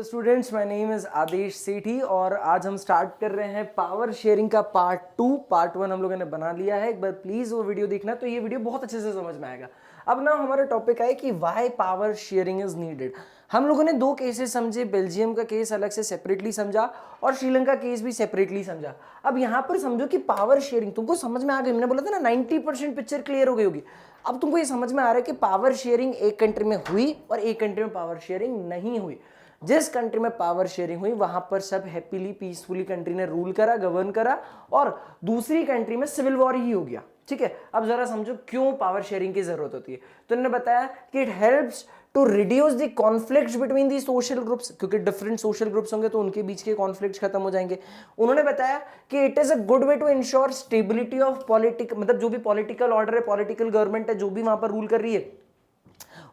Hello students, my name is Adesh Sethi और आज हम स्टार्ट कर रहे हैं पावर शेयरिंग का पार्ट 1 हम लोगों ने बना लिया है। एक बार प्लीज वो वीडियो देखना, तो ये वीडियो बहुत अच्छे से समझ में आएगा। अब ना हमारा टॉपिक है कि why power sharing is needed. हम लोगों ने दो केसेस समझे, बेल्जियम का केस अलग से सेपरेटली समझा और श्रीलंका केस भी सेपरेटली समझा। अब यहाँ पर समझो कि पावर शेयरिंग तुमको समझ में आ गई। मैंने बोला था ना 90% पिक्चर क्लियर हो गई होगी। अब तुमको ये समझ में आ रहा है कि पावर शेयरिंग एक कंट्री में हुई और एक कंट्री में पावर शेयरिंग नहीं हुई। जिस कंट्री में पावर शेयरिंग हुई वहां पर सब हैप्पीली पीसफुली कंट्री ने रूल करा, गवर्न करा, और दूसरी कंट्री में सिविल वॉर ही हो गया। ठीक है, अब जरा समझो क्यों पावर शेयरिंग की जरूरत होती है। तो इन्होंने बताया कि it helps to reduce the conflicts between the social groups, क्योंकि डिफरेंट सोशल ग्रुप्स होंगे तो उनके बीच के कॉन्फ्लिक्ट्स खत्म हो जाएंगे। उन्होंने बताया कि it is a good way to ensure stability of politic, मतलब जो भी पॉलिटिकल ऑर्डर है, पॉलिटिकल गवर्नमेंट है, जो भी वहां पर रूल कर रही है,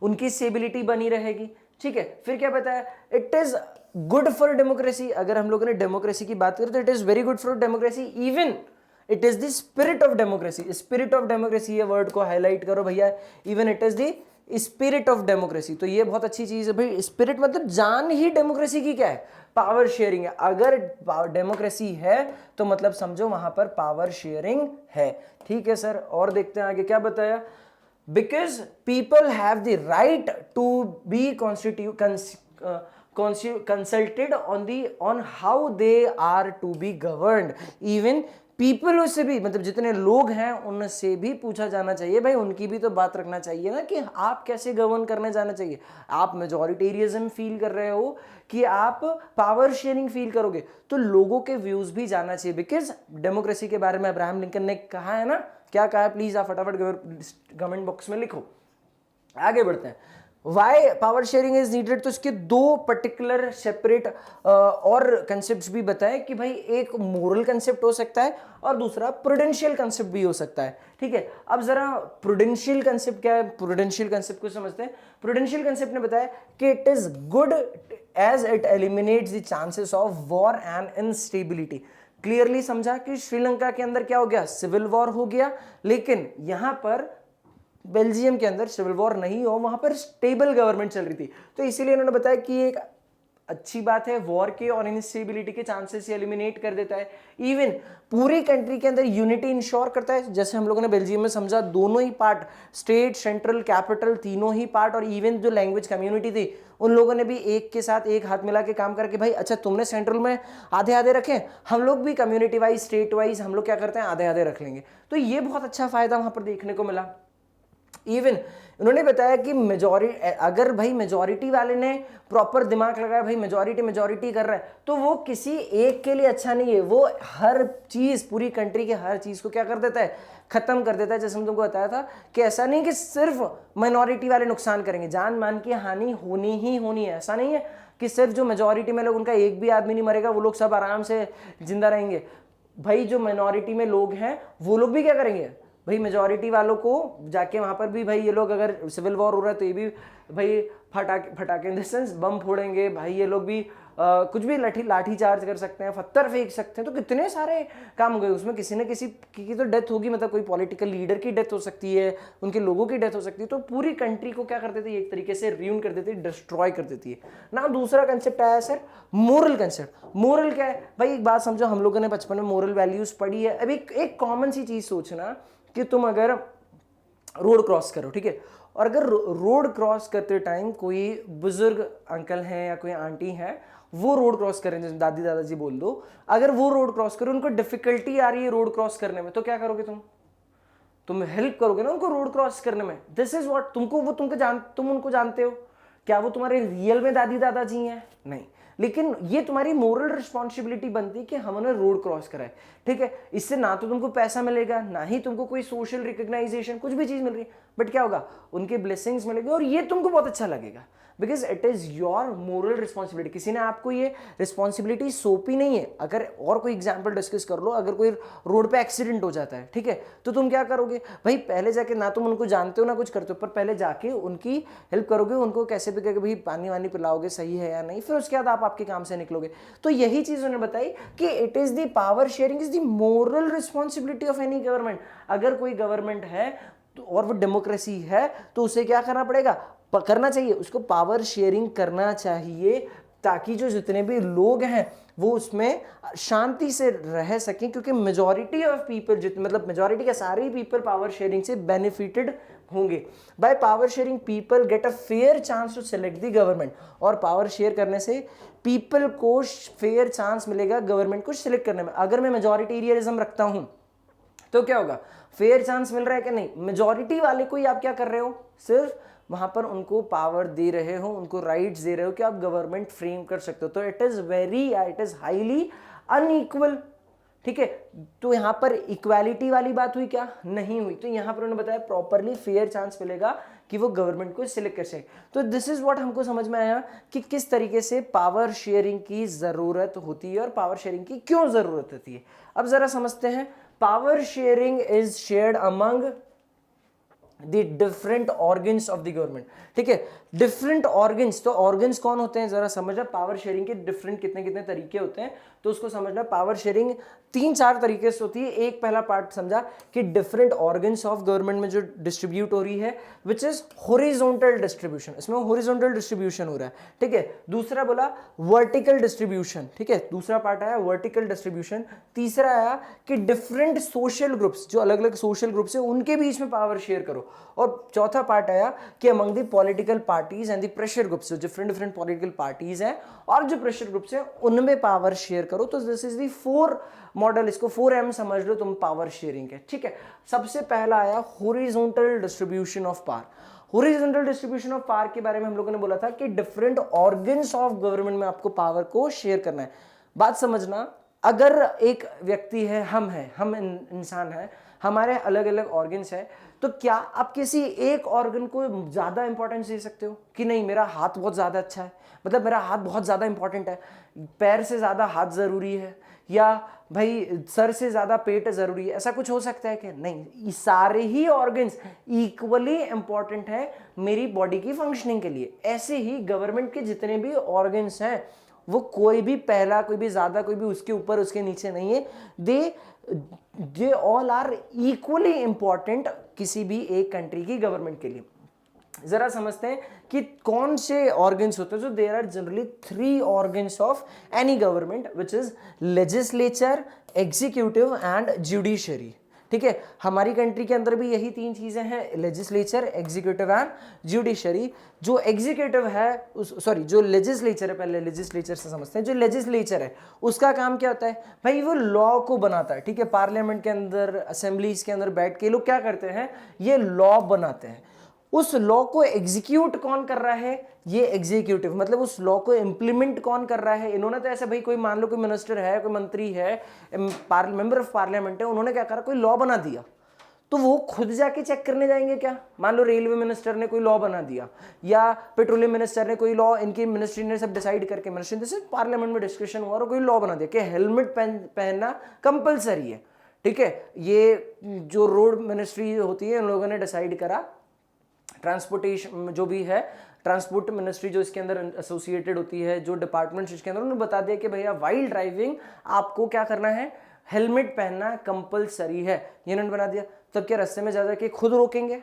उनकी स्टेबिलिटी बनी रहेगी। ठीक है, फिर क्या बताया, it is good for democracy. अगर हम लोगों ने डेमोक्रेसी की बात करें तो it is very good for democracy, even it is the spirit of democracy. Spirit of democracy, ये वर्ड को हाईलाइट करो भैया, even it is the spirit of democracy. तो ये बहुत अच्छी चीज है भाई। स्पिरिट मतलब जान ही डेमोक्रेसी की क्या है, पावर शेयरिंग है। अगर डेमोक्रेसी है तो मतलब समझो वहां पर पावर शेयरिंग है। ठीक है सर, और देखते हैं आगे क्या बताया। Because people have the right to be consulted on how they are to be governed. Even people से भी, मतलब जितने लोग हैं उनसे भी पूछा जाना चाहिए भाई, उनकी भी तो बात रखना चाहिए ना कि आप कैसे गवर्न करने जाना चाहिए। आप मेजॉरिटेरियनिज्म फील कर रहे हो कि आप पावर शेयरिंग फील करोगे, तो लोगों के व्यूज भी जाना चाहिए। बिकॉज डेमोक्रेसी के बारे में अब्राहम लिंकन ने कहा है ना, क्या कहा है, प्लीज आप फटाफट कमेंट बॉक्स में लिखो। आगे बढ़ते हैं, why power sharing is needed. तो इसके दो पर्टिकुलर सेपरेट और कंसेप्ट भी बताए कि भाई एक मोरल कंसेप्ट हो सकता है और दूसरा प्रूडेंशियल कंसेप्ट भी हो सकता है। ठीक है, अब जरा प्रूडेंशियल कंसेप्ट क्या है, प्रूडेंशियल कंसेप्ट को समझते हैं। प्रूडेंशियल कंसेप्ट ने बताया कि it is good as it eliminates the chances of war and instability. Clearly समझा कि श्रीलंका के अंदर क्या हो गया, सिविल वॉर हो गया, लेकिन यहां पर बेल्जियम के अंदर सिविल वॉर नहीं हो, वहां पर स्टेबल गवर्नमेंट चल रही थी। तो इसीलिए उन्होंने बताया कि एक अच्छी बात है, वॉर के और इनस्टेबिलिटी के चांसेस एलिमिनेट कर देता है। इवन पूरी कंट्री के अंदर यूनिटी इंश्योर करता है। जैसे हम लोगों ने बेल्जियम में समझा, दोनों ही पार्ट, स्टेट, सेंट्रल, कैपिटल, तीनों ही पार्ट, और इवन जो लैंग्वेज कम्युनिटी थी उन लोगों ने भी एक के साथ एक हाथ मिला के काम करके, भाई अच्छा तुमने सेंट्रल में आधे आधे रखे, हम लोग भी कम्युनिटी वाइज, स्टेट वाइज हम लोग क्या करते हैं, आधे आधे रख लेंगे। तो ये बहुत अच्छा फायदा वहां पर देखने को मिला। इवन उन्होंने बताया कि मेजॉरिटी, अगर भाई मेजॉरिटी वाले ने प्रॉपर दिमाग लगाया, भाई मेजॉरिटी कर रहा है, तो वो किसी एक के लिए अच्छा नहीं है, वो हर चीज, पूरी कंट्री के हर चीज को क्या कर देता है, खत्म कर देता है। जैसे हम तुमको बताया था कि ऐसा नहीं कि सिर्फ माइनॉरिटी वाले नुकसान करेंगे, जान मान की हानि होनी ही होनी है। ऐसा नहीं है कि सिर्फ जो मेजॉरिटी में लोग, उनका एक भी आदमी नहीं मरेगा, वो लोग सब आराम से जिंदा रहेंगे। भाई जो माइनॉरिटी में लोग हैं वो लोग भी क्या करेंगे, भाई मेजॉरिटी वालों को जाके वहां पर भी, भाई ये लोग अगर सिविल वॉर हो रहा है तो ये भी भाई फटाके इन द सेंस बम फोड़ेंगे, भाई ये लोग भी कुछ भी लाठी चार्ज कर सकते हैं, पत्थर फेंक सकते हैं। तो कितने सारे काम हो गए उसमें, किसी न किसी की तो डेथ होगी, मतलब कोई पॉलिटिकल लीडर की डेथ हो सकती है, उनके लोगों की डेथ हो सकती है। तो पूरी कंट्री को क्या कर देती है, एक तरीके से रियून कर देती है, डिस्ट्रॉय कर देती है ना। दूसरा कंसेप्ट आया सर, मोरल कंसेप्ट। मोरल क्या है भाई, एक बात समझो, हम लोगों ने बचपन में मोरल वैल्यूज पढ़ी है। अब एक कॉमन सी चीज सोचना कि तुम अगर रोड क्रॉस करो, ठीक है, और अगर रोड क्रॉस करते टाइम कोई बुजुर्ग अंकल हैं या कोई आंटी हैं, वो रोड क्रॉस करें, जैसे दादी दादाजी बोल दो, अगर वो रोड क्रॉस करें, उनको डिफिकल्टी आ रही है रोड क्रॉस करने में, तो क्या करोगे तुम हेल्प करोगे ना उनको रोड क्रॉस करने में। दिस इज व्हाट, तुम उनको जानते हो क्या, वो तुम्हारे रियल में दादी दादाजी हैं, नहीं, लेकिन ये तुम्हारी मोरल रिस्पॉन्सिबिलिटी बनती है कि हम उन्हें रोड क्रॉस कराए। ठीक है, इससे ना तो तुमको पैसा मिलेगा, ना ही तुमको कोई सोशल रिकग्नाइजेशन, कुछ भी चीज मिल रही है, बट क्या होगा, उनके ब्लेसिंग्स मिलेंगे और ये तुमको बहुत अच्छा लगेगा, because it is your moral responsibility. किसी ने आपको ये रिस्पॉन्सिबिलिटी सौंपी नहीं है। अगर और कोई एग्जाम्पल डिस्कस कर लो, अगर कोई रोड पे एक्सीडेंट हो जाता है, ठीक है, तो तुम क्या करोगे भाई, पहले जाके, ना तुम उनको जानते हो ना कुछ करते हो, पर पहले जाके उनकी हेल्प करोगे, उनको कैसे भी करके भाई पानी वानी पिलाओगे, सही है या नहीं, फिर उसके बाद आप आपके काम से निकलोगे। तो यही चीज उन्होंने बताई कि it is the power sharing is the moral responsibility of any government. अगर कोई गवर्नमेंट है और वो डेमोक्रेसी है तो उसे क्या करना पड़ेगा, करना चाहिए, उसको पावर शेयरिंग करना चाहिए ताकि जो जितने भी लोग हैं वो उसमें शांति से रह सकें, क्योंकि मेजॉरिटी ऑफ पीपल मतलब मेजॉरिटी के सारे पीपल पावर शेयरिंग से बेनिफिटेड होंगे। By power sharing people get a fair chance to select the government, और पावर शेयर करने से पीपल को फेयर चांस मिलेगा गवर्नमेंट को सिलेक्ट करने में। अगर मैं मेजॉरिटेरियनिज्म रखता हूं तो क्या होगा, फेयर चांस मिल रहा है कि नहीं, मेजॉरिटी वाले को ही आप क्या कर रहे हो, सिर्फ वहां पर उनको पावर दे रहे हो, उनको राइट्स दे रहे हो कि आप गवर्नमेंट फ्रेम कर सकते हो। तो इट इज हाईली अनइक्वल। ठीक है, तो यहां पर इक्वालिटी वाली बात हुई क्या, नहीं हुई। तो यहां पर उन्होंने बताया प्रॉपरली फेयर चांस मिलेगा कि वो गवर्नमेंट को सिलेक्ट कर सके। तो दिस इज व्हाट हमको समझ में आया कि किस तरीके से पावर शेयरिंग की जरूरत होती है और पावर शेयरिंग की क्यों जरूरत होती है। अब जरा समझते हैं। Power sharing is shared among the different organs of the government. ठीक है, डिफरेंट ऑर्गन्स, तो ऑर्गन्स कौन होते हैं जरा समझना। पावर शेयरिंग के डिफरेंट कितने कितने तरीके होते हैं, तो उसको समझना। पावर शेयरिंग 3-4 तरीके से होती है। एक पहला पार्ट समझा कि डिफरेंट ऑर्गन्स ऑफ गवर्नमेंट में जो डिस्ट्रीब्यूट हो रही है, विच इज हॉरिजॉन्टल डिस्ट्रीब्यूशन, इसमें हॉरिजॉन्टल डिस्ट्रीब्यूशन हो रहा है। ठीक है, दूसरा बोला वर्टिकल डिस्ट्रीब्यूशन। ठीक है, दूसरा पार्ट आया वर्टिकल डिस्ट्रीब्यूशन। तीसरा आया कि डिफरेंट सोशल ग्रुप्स, जो अलग अलग सोशल ग्रुप्स है उनके बीच में पावर शेयर करो। और चौथा पार्ट आया कि among the political parties and the pressure groups, जो डिफरेंट पॉलिटिकल पार्टीज हैं और जो प्रेशर ग्रुप्स हैं उनमें पावर शेयर करो। तो दिस इज द 4 मॉडल, इसको 4M समझ लो तुम पावर शेयरिंग के। ठीक है, सबसे पहला आया horizontal distribution of power. Horizontal distribution of power के बारे में हम लोगों ने बोला था कि डिफरेंट ऑर्गन्स ऑफ गवर्नमेंट में आपको पावर को शेयर करना है। बात समझना, अगर एक व्यक्ति है, हम इंसान हैं, हमारे अलग अलग ऑर्गन्स हैं, तो क्या आप किसी एक ऑर्गन को ज्यादा इंपॉर्टेंस दे सकते हो कि नहीं मेरा हाथ बहुत ज्यादा अच्छा है, मतलब मेरा हाथ बहुत ज्यादा इंपॉर्टेंट है, पैर से ज्यादा हाथ जरूरी है, या भाई सर से ज्यादा पेट जरूरी है, ऐसा कुछ हो सकता है कि नहीं, सारे ही ऑर्गन्स इक्वली इंपॉर्टेंट है मेरी बॉडी की फंक्शनिंग के लिए। ऐसे ही गवर्नमेंट के जितने भी ऑर्गन्स हैं वो कोई भी पहला, कोई भी ज्यादा, कोई भी उसके ऊपर उसके नीचे नहीं है। They all are equally important किसी भी एक कंट्री की गवर्नमेंट के लिए। जरा समझते हैं कि कौन से ऑर्गन्स होते हैं। जो there are generally 3 organs of any government, which is legislature, executive and judiciary. ठीक है, हमारी कंट्री के अंदर भी यही 3 चीजें हैं, लेजिस्लेचर, एग्जीक्यूटिव एंड जुडिशरी। जो एग्जीक्यूटिव है, जो लेजिस्लेचर है, पहले लेजिस्लेचर से समझते हैं। जो लेजिस्लेचर है उसका काम क्या होता है भाई, वो लॉ को बनाता है। ठीक है, पार्लियामेंट के अंदर, असेंबलीज के अंदर बैठ के लोग क्या करते हैं, ये लॉ बनाते हैं। उस लॉ को एग्जीक्यूट कौन कर रहा है, ये एग्जीक्यूटिव, मतलब उस लॉ को इंप्लीमेंट कौन कर रहा है। इन्होंने तो ऐसे भाई, कोई मान लो कोई मिनिस्टर है, कोई मंत्री है, मेंबर ऑफ पार्लियामेंट है, उन्होंने क्या करा, कोई लॉ बना दिया, तो वो खुद जाके चेक करने जाएंगे क्या। मान लो रेलवे मिनिस्टर ने कोई लॉ बना दिया, या पेट्रोलियम मिनिस्टर ने कोई लॉ, इनकी मिनिस्ट्री ने सब डिसाइड करके, मिनिस्ट्री से पार्लियामेंट में डिस्कशन हुआ और कोई लॉ बना दिया कि हेलमेट पहनना कंपलसरी है। ठीक है, ये जो रोड मिनिस्ट्री होती है, इन लोगों ने डिसाइड करा, ट्रांसपोर्टेशन जो भी है, ट्रांसपोर्ट मिनिस्ट्री जो इसके अंदर एसोसिएटेड होती है, जो डिपार्टमेंट इसके अंदर, उन्होंने बता दिया कि भैया वाइल ड्राइविंग आपको क्या करना है, हेलमेट पहनना कंपलसरी है, ये इन्होंने बना दिया। तब क्या रास्ते में ज्यादा कि खुद रोकेंगे,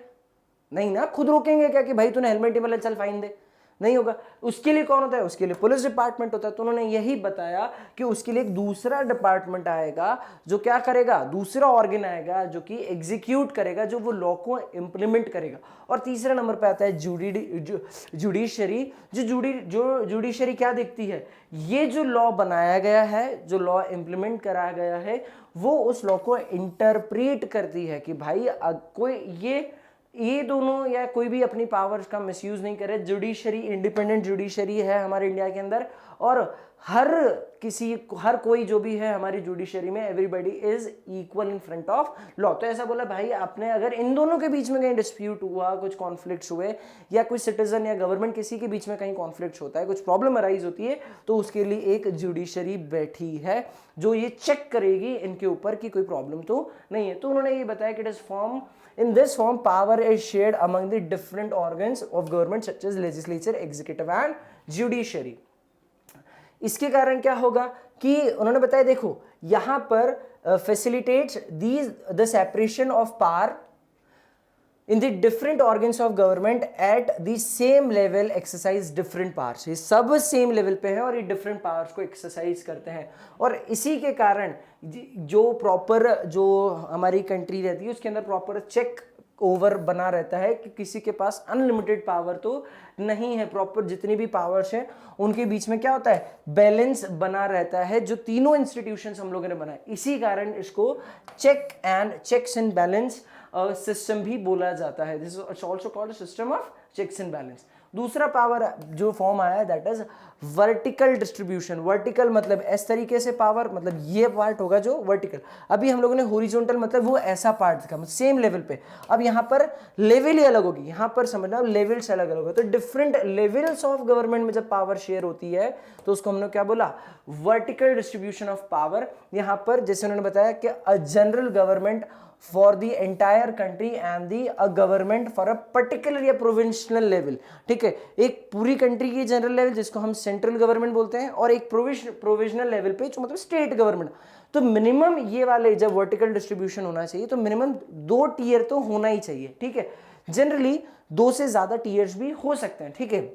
नहीं ना, खुद रोकेंगे क्या कि भाई तूने हेलमेट ही वाला, चल फाइन दे, नहीं होगा। उसके लिए कौन होता है, उसके लिए पुलिस डिपार्टमेंट होता है। तो उन्होंने यही बताया कि उसके लिए एक दूसरा डिपार्टमेंट आएगा जो क्या करेगा, दूसरा ऑर्गन आएगा जो कि एग्जीक्यूट करेगा, जो वो लॉ को इंप्लीमेंट करेगा। और तीसरे नंबर पे आता है जुडिशरी। जो जुडिशरी क्या देखती है, ये जो लॉ बनाया गया है, जो लॉ इंप्लीमेंट कराया गया है, वो उस लॉ को इंटरप्रेट करती है कि भाई कोई ये दोनों या कोई भी अपनी पावर्स का मिसयूज नहीं करे। जुडिशरी, इंडिपेंडेंट जुडिशरी है हमारे इंडिया के अंदर, और हर कोई जो भी है हमारी जुडिशरी में, everybody is equal in front of law. तो ऐसा बोला भाई आपने, अगर इन दोनों के बीच में कहीं डिस्प्यूट हुआ, कुछ कॉन्फ्लिक्ट्स हुए, या कोई सिटीजन या गवर्नमेंट किसी के बीच में कहीं कॉन्फ्लिक्ट्स होता है, कुछ प्रॉब्लम अराइज होती है, तो उसके लिए एक जुडिशरी बैठी है जो ये चेक करेगी इनके ऊपर कि कोई प्रॉब्लम तो नहीं है। तो उन्होंने ये बताया कि it is form in this form power is shared among the different organs of government such as legislature, executive and judiciary। इसके कारण क्या होगा कि उन्होंने बताया, देखो यहां पर facilitates these the separation of power in the different organs of government at the same level exercise different powers. ये सब सेम लेवल पे है और ये डिफरेंट पावर्स को एक्सरसाइज करते हैं, और इसी के कारण जो प्रॉपर जो हमारी कंट्री रहती है उसके अंदर प्रॉपर चेक ओवर बना रहता है कि किसी के पास अनलिमिटेड पावर तो नहीं है। प्रॉपर जितनी भी पावर्स हैं उनके बीच में क्या होता है, बैलेंस बना रहता है, जो तीनों इंस्टीट्यूशंस हम लोगों ने बनाए। इसी कारण इसको चेक्स एंड बैलेंस सिस्टम भी बोला जाता है। This is also called system of checks and balance. दूसरा पावर जो फॉर्म आया है that is vertical distribution. Vertical मतलब इस तरीके से पावर, मतलब ये पार्ट होगा जो वर्टिकल। अभी हम लोगों ने हॉरिजॉन्टल मतलब वो ऐसा पार्ट दिखा, मतलब सेम लेवल पे। अब यहाँ पर लेवल ही अलग होगी, यहाँ पर समझना लेवल्स अलग अलग होगा। तो डिफरेंट लेवल्स ऑफ गवर्नमेंट में जब पावर शेयर होती है तो उसको हमने क्या बोला, वर्टिकल डिस्ट्रीब्यूशन ऑफ पावर। यहाँ पर जैसे उन्होंने बताया कि a general government for the entire country and the a government for a particular या प्रोविंशियल लेवल। ठीक है, एक पूरी कंट्री की जनरल लेवल जिसको हम सेंट्रल गवर्नमेंट बोलते हैं, और एक प्रोविजनल लेवल पे जो मतलब स्टेट गवर्नमेंट। तो मिनिमम ये वाले जब वर्टिकल डिस्ट्रीब्यूशन होना चाहिए तो मिनिमम 2 टीयर तो होना ही चाहिए। ठीक है, जनरली 2 से ज्यादा टीयर्स भी हो सकते हैं। ठीक है,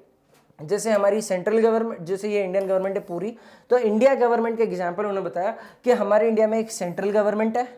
जैसे हमारी सेंट्रल गवर्नमेंट, जैसे ये इंडियन गवर्नमेंट है पूरी, तो इंडिया गवर्नमेंट के एग्जांपल उन्होंने बताया कि हमारे इंडिया में एक सेंट्रल गवर्नमेंट है।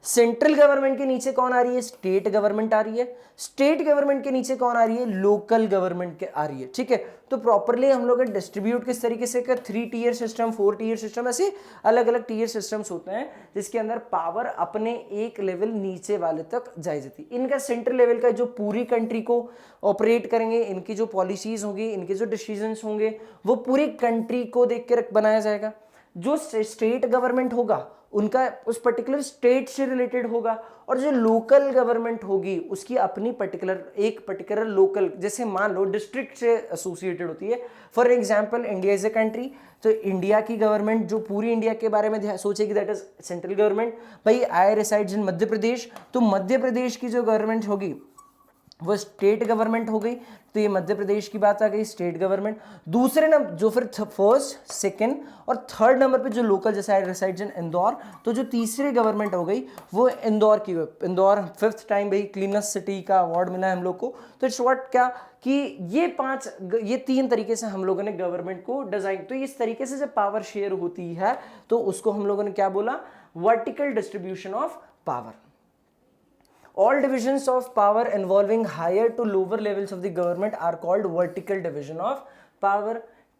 सेंट्रल गवर्नमेंट के नीचे कौन आ रही है, स्टेट गवर्नमेंट आ रही है। स्टेट गवर्नमेंट के नीचे कौन आ रही है, लोकल गवर्नमेंट आ रही है। ठीक है, तो प्रॉपरली हम लोग डिस्ट्रीब्यूट किस तरीके से कर, 3 टीयर सिस्टम, 4 टीयर सिस्टम, ऐसे अलग अलग टीयर सिस्टम्स होते हैं जिसके अंदर पावर अपने एक लेवल नीचे वाले तक जाई जाती है। इनका सेंट्रल लेवल का जो पूरी कंट्री को ऑपरेट करेंगे, इनकी जो पॉलिसीज होंगी, इनके जो डिसीजंस होंगे वो पूरी कंट्री को देख के बनाया जाएगा। जो स्टेट गवर्नमेंट होगा उनका उस पर्टिकुलर स्टेट से रिलेटेड होगा, और जो लोकल गवर्नमेंट होगी उसकी अपनी पर्टिकुलर लोकल, जैसे मान लो डिस्ट्रिक्ट से एसोसिएटेड होती है। For example India is a country, तो इंडिया की गवर्नमेंट जो पूरी इंडिया के बारे में सोचेगी दैट इज सेंट्रल गवर्नमेंट। भाई आई रिसाइड्स इन मध्य प्रदेश, तो मध्य प्रदेश की जो गवर्नमेंट होगी वो स्टेट गवर्नमेंट हो गई। तो ये मध्य प्रदेश की बात आ गई, स्टेट गवर्नमेंट। दूसरे नंबर जो फिर फर्स्ट, सेकंड और थर्ड नंबर पे जो लोकल, जैसे रिसाइड्स इन इंदौर, तो जो तीसरी गवर्नमेंट हो गई वो इंदौर की। इंदौर 5th टाइम भाई क्लीनेस्ट सिटी का अवार्ड मिला है हम लोग को। तो इट्स व्हाट क्या कि ये 3 तरीके से हम लोगों ने गवर्नमेंट को डिजाइन, तो इस तरीके से जब पावर शेयर होती है तो उसको हम लोगों ने क्या बोला, vertical distribution of power. All divisions of power involving higher to lower levels of the government are called vertical division of power।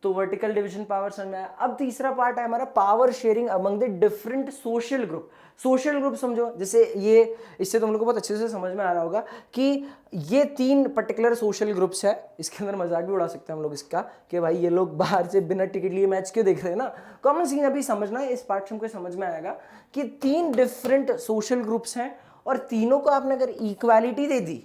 तो वर्टिकल डिवीजन पावर समझ में आया। अब तीसरा पार्ट है हमारा power sharing among the different social group. Social group समझो, जैसे ये, इससे तुम लोग को बहुत अच्छे से समझ में आ रहा होगा कि ये 3 पर्टिकुलर सोशल ग्रुप्स है। इसके अंदर मजाक भी उड़ा सकते हैं हम लोग इसका कि भाई ये लोग बाहर से बिना टिकट लिए मैच क्यों देख रहे हैं ना। कॉमन सीन अभी समझना है, इस पार्ट से हमको समझ में आएगा कि 3 डिफरेंट सोशल ग्रुप्स हैं और तीनों को आपने अगर इक्वालिटी दे दी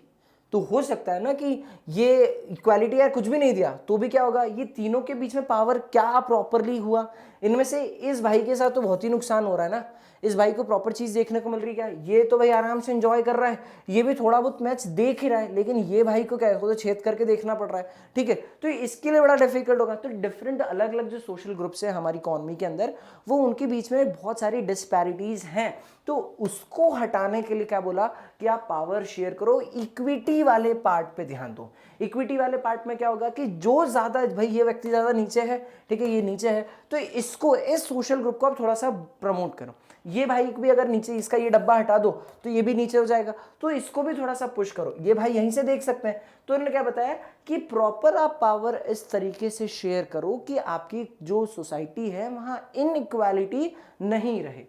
तो हो सकता है ना कि ये इक्वालिटी यार कुछ भी नहीं दिया तो भी क्या होगा, ये तीनों के बीच में पावर क्या प्रॉपरली हुआ। इनमें से इस भाई के साथ तो बहुत ही नुकसान हो रहा है ना, इस भाई को प्रॉपर चीज देखने को मिल रही क्या, ये तो भाई आराम से एंजॉय कर रहा है, ये भी थोड़ा बहुत मैच देख ही रहा है, लेकिन ये भाई को क्या है, तो छेद करके देखना पड़ रहा है। ठीक है, तो इसके लिए बड़ा डिफिकल्ट होगा। तो डिफरेंट अलग अलग जो सोशल ग्रुप्स है हमारी इकोनॉमी के अंदर, वो उनके बीच में बहुत सारी डिस्पैरिटीज हैं। तो उसको हटाने के लिए क्या बोला कि आप पावर शेयर करो, इक्विटी वाले पार्ट पे ध्यान दो। इक्विटी वाले पार्ट में क्या होगा कि जो ज्यादा, भाई ये व्यक्ति ज्यादा नीचे है, ठीक है, ये नीचे है, तो इसको, इस सोशल ग्रुप को आप थोड़ा सा प्रमोट करो। ये भाई भी अगर नीचे, इसका ये डब्बा हटा दो तो ये भी नीचे हो जाएगा, तो इसको भी थोड़ा सा पुश करो। ये भाई यहीं से देख सकते हैं। तो इन्होंने क्या बताया कि प्रॉपर आप पावर इस तरीके से शेयर करो कि आपकी जो सोसाइटी है वहां इनइक्वालिटी नहीं रहे।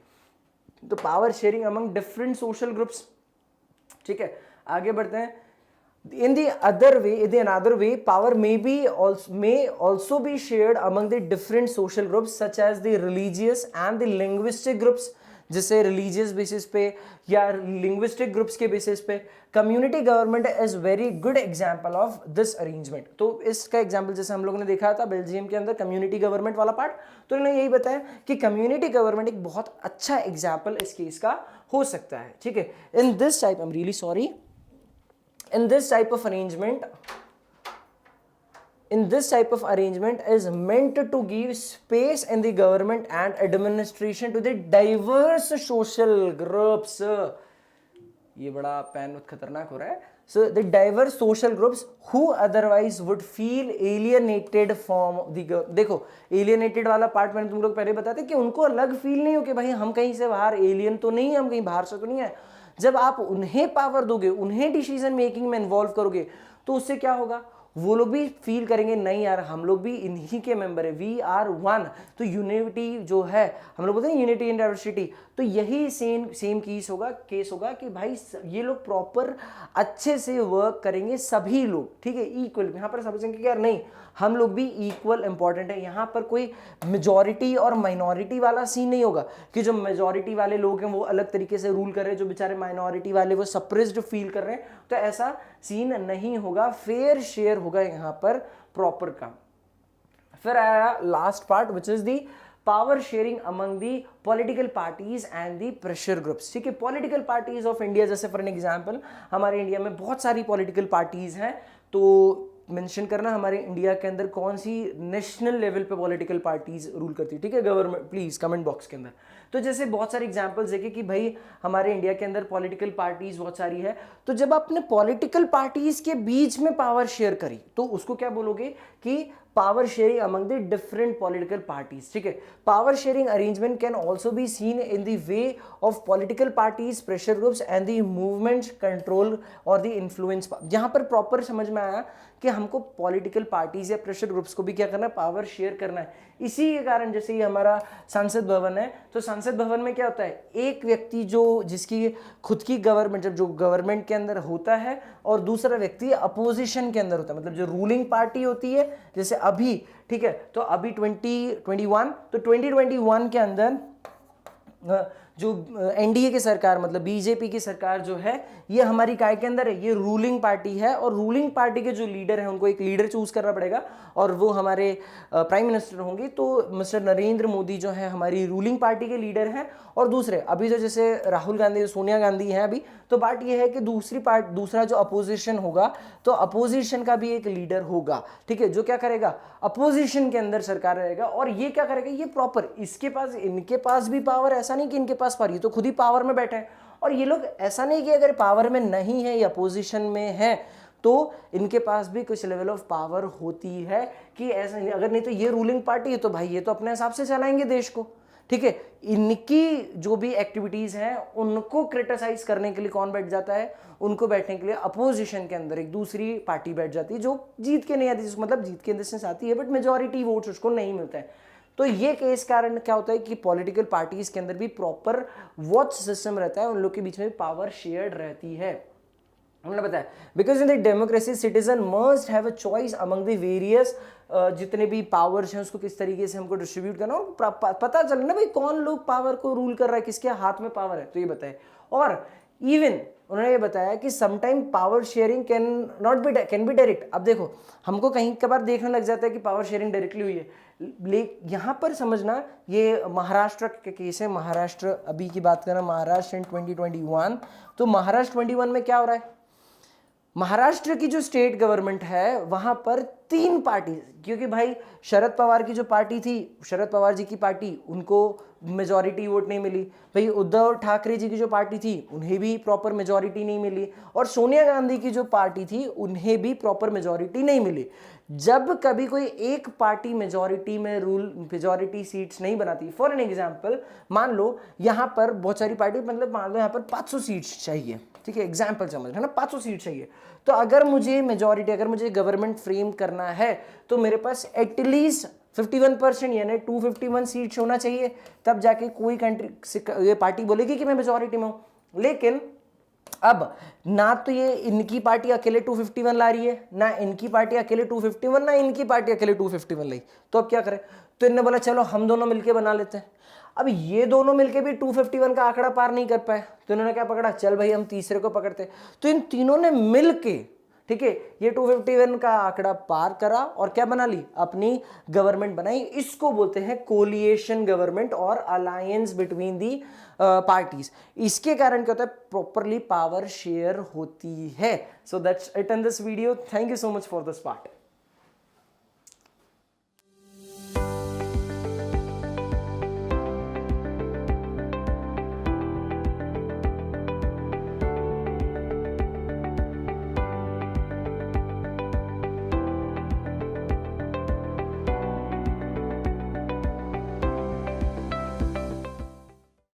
तो power sharing among different social groups. ठीक है, आगे बढ़ते हैं। In another way, power may also be shared among the different social groups such as the religious and the linguistic groups। जैसे रिलीजियस बेसिस पे या लिंग्विस्टिक ग्रुप्स के basis पे। Community government is very good example of this arrangement. तो इसका example जैसे हम लोगों ने देखा था बेल्जियम के अंदर कम्युनिटी गवर्नमेंट वाला पार्ट, तो इन्होंने यही बताया कि कम्युनिटी गवर्नमेंट एक बहुत अच्छा एग्जाम्पल इस केस का हो सकता है। ठीक है, in this type, I am really sorry, in this type of arrangement is meant to give space in the government and administration to the diverse social groups। ये बड़ा पेन बहुत खतरनाक हो रहा है। So the diverse social groups who otherwise would feel alienated from the, देखो alienated वाला part मैंने तुम लोग पहले बताते कि उनको अलग फील नहीं हो कि भाई हम कहीं से बाहर, एलियन तो नहीं है, हम कहीं बाहर से तो नहीं है। जब आप उन्हें पावर दोगे, उन्हें डिसीजन मेकिंग में इन्वॉल्व करोगे, तो उससे क्या होगा, वो लोग भी फील करेंगे नहीं यार हम लोग भी इन्हीं के मेंबर है, वी आर वन। तो यूनिटी जो है, हम लोग बोलते हैं यूनिटी इन डाइवर्सिटी, तो यही सेम केस होगा कि भाई ये लोग प्रॉपर अच्छे से वर्क करेंगे सभी लोग, ठीक है, इक्वल। यहाँ पर समझेंगे कि यार नहीं हम लोग भी इक्वल इंपॉर्टेंट है। यहाँ पर कोई मेजॉरिटी और माइनॉरिटी वाला सीन नहीं होगा कि जो मेजॉरिटी वाले लोग हैं वो अलग तरीके से रूल कर रहे हैं, जो बेचारे माइनॉरिटी वाले वो सप्रेस्ड फील कर रहे हैं, तो ऐसा सीन नहीं होगा, फेयर शेयर होगा यहाँ पर प्रॉपर काम। फिर आया last part which is the power sharing among the political parties and the pressure groups, ठीक है। पॉलिटिकल पार्टीज ऑफ इंडिया, जैसे फॉर एन एग्जांपल हमारे इंडिया में बहुत सारी पॉलिटिकल पार्टीज हैं, तो मेंशन करना हमारे इंडिया के अंदर कौन सी नेशनल लेवल पे पॉलिटिकल पार्टीज रूल करती है, ठीक है, गवर्नमेंट, प्लीज कमेंट बॉक्स के अंदर। तो जैसे बहुत सारे एग्जांपल्स देखे कि भाई हमारे इंडिया के अंदर पॉलिटिकल पार्टीज बहुत सारी है, तो जब आपने पॉलिटिकल पार्टीज के बीच में पावर शेयर करी तो उसको क्या बोलोगे कि power sharing among the different political parties, ठीक है। Power sharing arrangement can also be seen in the way of political parties, pressure groups and the movement control और द इन्फ्लुएंस। यहाँ पर प्रॉपर समझ में आया कि हमको पॉलिटिकल पार्टीज या प्रेशर ग्रुप्स को भी क्या करना है, पावर शेयर करना है। इसी के कारण जैसे ये हमारा संसद भवन है, तो संसद भवन में क्या होता है, एक व्यक्ति जो जिसकी खुद की गवर्नमेंट, जब जो गवर्नमेंट के अंदर होता है, और दूसरा व्यक्ति अपोजिशन के अंदर होता है, मतलब जो रूलिंग पार्टी होती है, जैसे अभी, ठीक है, तो अभी 2021, तो 2021 के अंदर जो एनडीए की सरकार, मतलब बीजेपी की सरकार जो है, ये हमारी काय के अंदर है, ये रूलिंग पार्टी है, और रूलिंग पार्टी के जो लीडर हैं उनको एक लीडर चूज करना पड़ेगा, और वो हमारे प्राइम मिनिस्टर होंगे। तो मिस्टर नरेंद्र मोदी जो है हमारी रूलिंग पार्टी के लीडर हैं, और दूसरे अभी जो जैसे राहुल गांधी, सोनिया गांधी हैं अभी, तो बात ये है कि दूसरा जो अपोजिशन होगा, तो अपोजिशन का भी एक लीडर होगा, ठीक है, जो क्या करेगा, अपोजिशन के अंदर सरकार रहेगा, और ये क्या करेगा, ये प्रॉपर इसके पास, इनके पास भी पावर, ऐसा नहीं कि इनके पास पावर, ये तो खुद ही पावर में बैठे हैं, और ये लोग ऐसा नहीं कि अगर पावर में नहीं है या अपोजिशन में है तो इनके पास भी कुछ लेवल ऑफ पावर होती है कि ऐसा नहीं, अगर नहीं तो ये रूलिंग पार्टी है तो भाई ये तो अपने हिसाब से चलाएंगे देश को, ठीक है। इनकी जो भी एक्टिविटीज हैं उनको क्रिटिसाइज करने के लिए कौन बैठ जाता है, उनको बैठने के लिए अपोजिशन के अंदर एक दूसरी पार्टी बैठ जाती है जो जीत के नहीं आती, मतलब जीत के अंदर आती है बट मेजॉरिटी वोट्स उसको नहीं मिलता है। तो ये केस कारण क्या होता है कि पॉलिटिकल पार्टीज के अंदर भी प्रॉपर वॉच सिस्टम रहता है, उन लोग के बीच में पावर शेयर्ड रहती है। हमने बताया because in the democracy citizen must have a choice among the various, जितने भी पावर्स हैं उसको किस तरीके से हमको डिस्ट्रीब्यूट करना, और पता चले ना भाई कौन लोग पावर को रूल कर रहा है, किसके हाथ में पावर है, तो ये बताए। और इवन उन्होंने ये बताया कि sometime power sharing can be direct. अब देखो हमको कहीं कभार देखने लग जाता है कि पावर शेयरिंग डायरेक्टली हुई है, यहाँ पर समझना ये महाराष्ट्र के केस है, महाराष्ट्र अभी की बात करना, महाराष्ट्र इन 2021, तो महाराष्ट्र 21 में क्या हो रहा है, महाराष्ट्र की जो स्टेट गवर्नमेंट है वहां पर 3 पार्टी, क्योंकि भाई शरद पवार की जो पार्टी थी, शरद पवार जी की पार्टी, उनको मेजॉरिटी वोट नहीं मिली, भाई उद्धव ठाकरे जी की जो पार्टी थी उन्हें भी प्रॉपर मेजॉरिटी नहीं मिली, और सोनिया गांधी की जो पार्टी थी उन्हें भी प्रॉपर मेजॉरिटी नहीं मिली। जब कभी कोई एक पार्टी मेजॉरिटी में मेजॉरिटी सीट्स नहीं बनाती, फॉर एन एग्जांपल मान लो यहाँ पर बहुत सारी पार्टी, मतलब मान लो यहाँ पर 500 सीट्स चाहिए, ठीक है, एग्जाम्पल समझ है ना, 500 सीट चाहिए, तो अगर मुझे मेजॉरिटी, अगर मुझे गवर्नमेंट फ्रेम करना है तो मेरे पास एटलीस्ट 51% यानी 251 सीट्स होना चाहिए, तब जाके कोई कंट्री ये पार्टी बोलेगी कि मैं मेजॉरिटी में हूं। लेकिन अब ना तो ये इनकी पार्टी अकेले 251 ला रही है, ना इनकी पार्टी अकेले 251, ना इनकी पार्टी अकेले 251 लाई, तो अब क्या करें, तो इन्होंने बोला चलो हम दोनों मिलके बना लेते हैं। अब ये दोनों मिलके भी 251 का आंकड़ा पार नहीं कर पाए, तो इन्होंने क्या पकड़ा, चल भाई हम तीसरे को पकड़ते, तो इन तीनों ने मिलके, ठीक है, ये 251 का आंकड़ा पार करा और क्या बना ली, अपनी गवर्नमेंट बनाई। इसको बोलते हैं कोलिएशन गवर्नमेंट और अलायंस बिटवीन दी पार्टीज। इसके कारण क्या होता है, प्रॉपरली पावर शेयर होती है। So that's it in this video, thank you so much for this part.